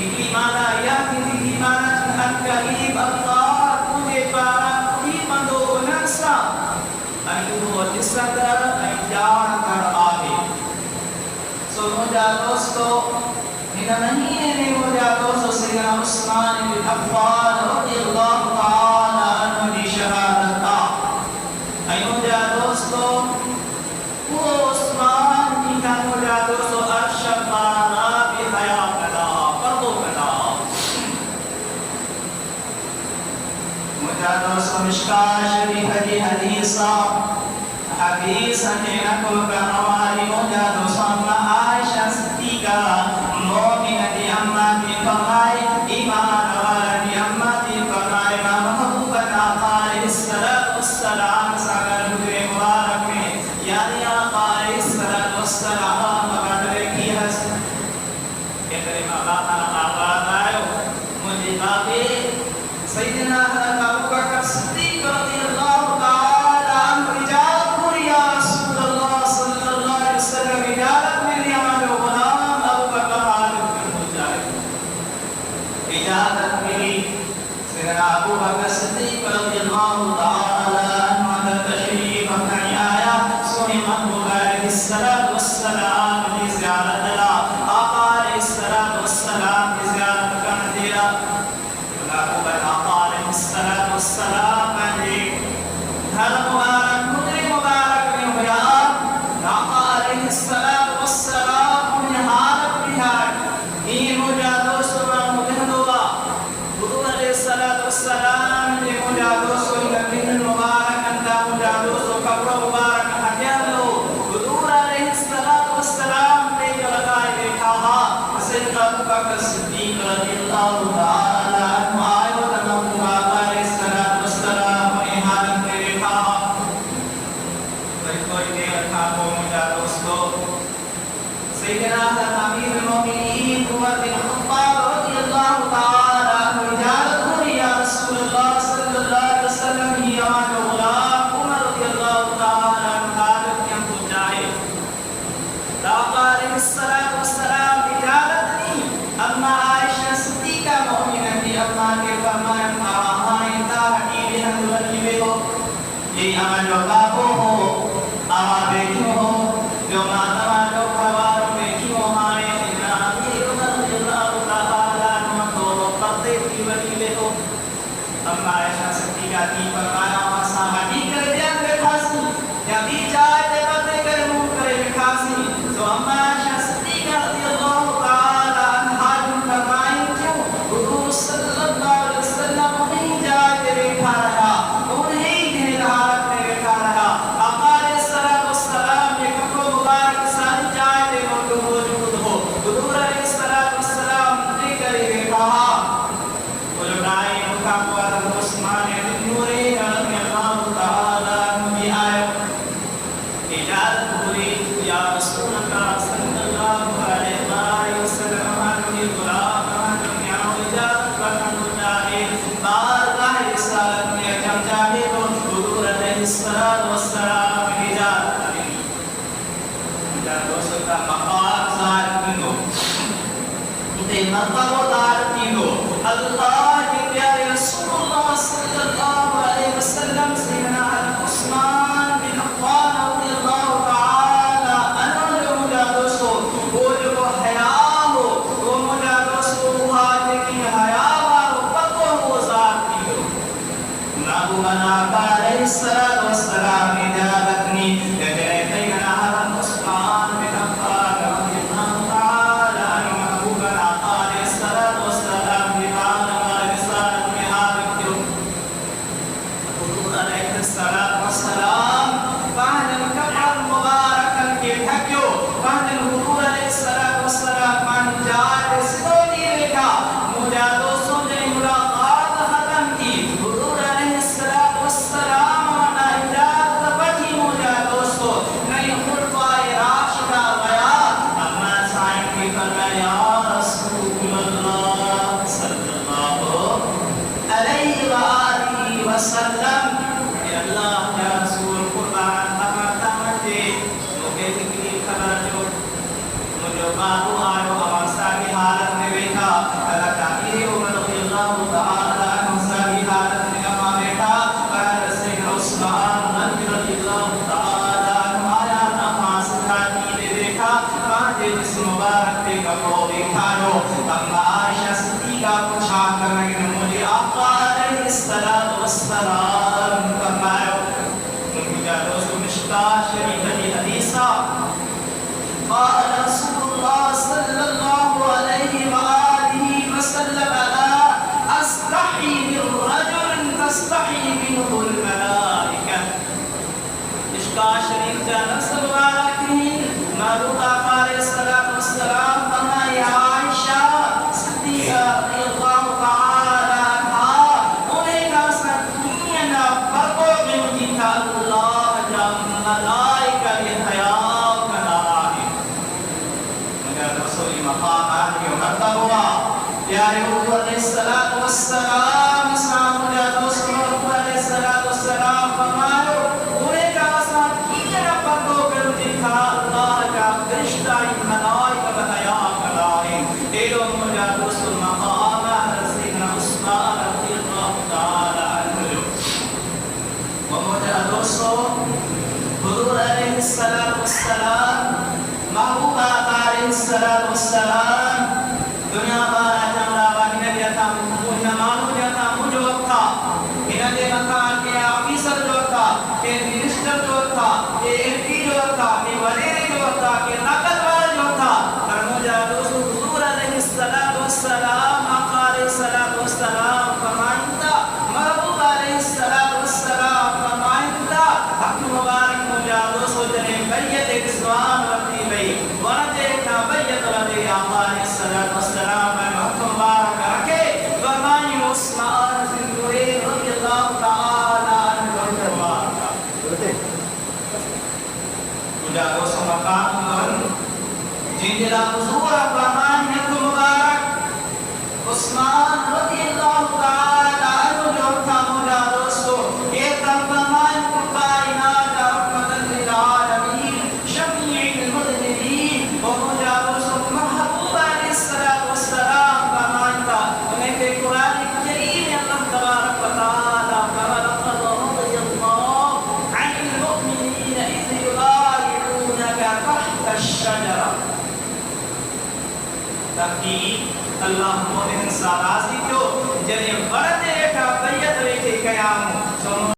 Hindi mana yan, hindi mana ang kaib Allah, kundi para iman doon sa ay tuwad isada ay yan karami. So muda dosto, hinanahin ni muda dosto Sayyidina Usman bin Affan radhiyallahu ta'ala anhu di syahadata. Ay muda dosto, Usman kita muda dosto asyafara bihayakala. مجادوس مشکا شریف کی حدیثہ حدیثہ نکو بہواری مجادوس اما عائشہ صدیقہ مومنہ دی اما دی فرمائی ایمان والا دی اما دی فرمائی ما محبوبنا علیہ الصلاة والسلام ساگر حضر مبارک میں یعنی آقا علیہ الصلاة والسلام مقدر کی حسن کہ کریم اللہ تعالیٰ آباد آئے مجھے باقی سیدنا ابو بکر صدیق رضی اللہ تعالی عنہ اجازت ہوئی یا رسول اللہ صلی اللہ علیہ وسلم اجازت ملی ہمارے غلام ابو بکر حالت میں ہو جائے اجازت ملی سیدنا ابو بکر صدیق رضی اللہ تعالی عنہ اندر تشریف اپنی آیا سنی محبوب علیہ الصلاة والسلام کی زیارت لا آقا علیہ الصلاة والسلام کی زیارت کرنے دیا الصلاة والسلام عليك هل مبارك مدري مبارك من بيان آقا عليه الصلاة والسلام من حالت بهار این مجادو سبا مجهدوا حضور علیہ الصلاة والسلام من مجادو سبا من مبارك انت مجادو سبا قبر مبارك حجالو حضور علیہ الصلاة والسلام نے لگائے دیکھا سیدنا ابو بکر صدیق رضی اللہ تعالی عنہ سيدنا أمير المؤمنين عمر بن الخطاب رضي الله تعالى عنه إجازته يا رسول الله صلى الله عليه وسلم هي عن غلام عمر رضي الله تعالى عنه حالت ينقل جاهل آقا عليه الصلاة والسلام إجازتني أما عائشة صديقة مؤمنة أما كيف ما ينفعها ينتهي بها الولي به یہ ہمیں جو بابو ہو آما بیٹھو ہو جو ماتما جو کھوار بیٹھو ہمارے ابراہی رضی اللہ تعالیٰ عنہ دونوں پردے کی ولی لے ہو اما عائشہ صدیقہ کی فرمایا وہاں صحابی کر دیا بے خاصی یا بھی چاہے دے بدے کر منہ کرے بے خاصی تو اما عائشہ صدیقہ رضی اللہ تعالیٰ عنہ جن فرمائی کیوں حضور صلی اللہ علیہ وسلم نہیں جائے دے بیٹھا رہا الصلاة والسلام إجازة إجازة وسلطة مقام ظاهر كنو إنتي مرتبة ظاهر كنو الله يا رسول الله صلى الله عليه وسلم سيدنا عثمان بن عفان رضي الله تعالى عنه لمجادسه وله حياه ومجادسه هذه حياه وفقه ظاهر كنو نابو منافع عليه الصلاة والسلام إجابتني لديتين نهر عثمان بن عفان رضي الله تعالى عنه محبوبا عليه الصلاة والسلام بقال بیٹھا دو. اما عائشہ صدیقہ کو چھان کر لگے مجھے آقا علیہ السلام فرمایا. مجھے دوستو مشکاة شریف کی حدیثہ قال رسول الله صلى الله عليه وآله وسلم لا أستحي من رجل تستحي منه الملائكة. مشکاة شریف جانب سبارہ کی معروف آقا علیہ السلام فرمائے عائشہ صدیقہ رضی اللہ تعالی عنہا انہیں کا سنتینا فرقو میں مجھے تھا اللہ جب ملائکہ یہ حیاء کنا ہے. مگر رسولی مقام آنی وقتا ہوا پیارے حضور علیہ السلام اسلام مجھے دوست حضور علیہ السلام فرمائے انہیں کا سنتینا فرقو میں مجھے تھا اللہ جب رشتہ ملائکہ بحیاء کنا ہے. ایلو مجھے دوست مقام سیدنا عثمان رضی اللہ تعالی عنہ ومجھے دوستو حضور علیہ السلام محبوب آقا علیہ السلام دنیا بارا جملہ بانی نبی تھا مجھے معلوم جاتا مجھے وقت تھا انہوں مکان کے آفیسر جو تھا کہ منسٹر جو تھا کہ ایم پی جو تھا کہ وزیر جو تھا کہ نقد وال جو تھا پر مجھے دوستو حضور علیہ السلام آقا علیہ السلام فرمائندہ محبوب علیہ السلام فرمائندہ حق مبارک مجھے دوستو جنہیں بیت رضوان وقتی بئی ورد ایکا بیت رضی آقا علیہ السلام میں حق مبارک رکھے فرمائن عثمان زندوری رضی اللہ تعالی عنہ مجھے دوستو مقام جن دلا حضور فرمان حق مبارک عثمان رضی اللہ تعالی عنہ جو تھا مجھے دوستو یہ فرمان کائنات رحمت للعالمین شفیع المذنبین ومجھے دوستو محبوب علیہ السلام فرمان تھا انہیں کہ قرآن کریم اللہ تبارک و تعالی فَلَقَدْ رَضِيَ اللَّهُ عَنِ الْمُؤْمِنِينَ إِذْ يُبَايِعُونَكَ تَحْتَ الشَّجَرَةِ. تحقیق اللہ مومن ساراسی جو جنہیں